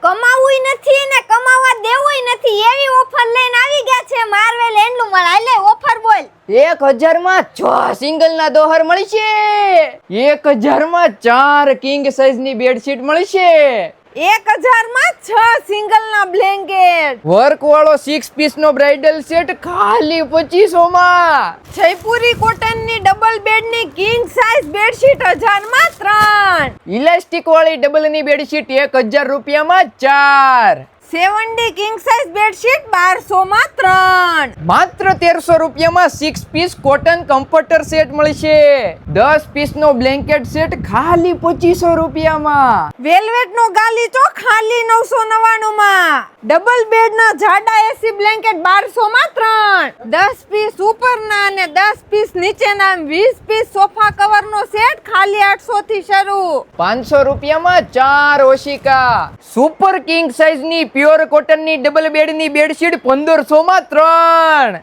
કમાવુંય નથી ને કમાવા દેવુંય નથી એવી ઓફર લઈને આવી ગયા છે માર્વેલ એન્ડલું માં. હાલે ઓફર બોલ. 1000 માં 6 સિંગલ ના દોહર મળી છે. 1000 માં 4 કિંગ સાઇઝ ની બેડશીટ મળી છે. 1000 માં 6 સિંગલ ના બ્લેન્કેટ. વર્ક વાળો 6 પીસ નો બ્રાઇડલ સેટ ખાલી 2500 માં. જયપુરી કોટન ની ડબલ બેડ ની કિંગ સાઇઝ બેડશીટ 1000 માં 3. ઇલાસ્ટિક વાળી ડબલ ની બેડશીટ 1000 રૂપિયામાં 4. 7D કિંગ સાઇઝ બેડશીટ 1200 માં 3. માત્ર 1300 રૂપિયામાં 6 પીસ કોટન કમ્ફર્ટર સેટ મળશે. 10 પીસ નો બ્લેન્કેટ સેટ ખાલી 2500 રૂપિયામાં. વેલ્વેટ નો ગાલીચો ખાલી 999 માં. ડબલ બેડ ના જાડા એસી બ્લેન્કેટ 1200 માં 3. 10 પીસ ઉપરના અને 10 પીસ નીચેના 20 પીસ સોફા કવર નો સેટ ખાલી 800 થી શરૂ. 500 રૂપિયામાં 4 ઓશિકા. સુપર કિંગ સાઇઝ ની પ્યોર કોટન ની ડબલ બેડ ની બેડશીટ 1500 માં 3.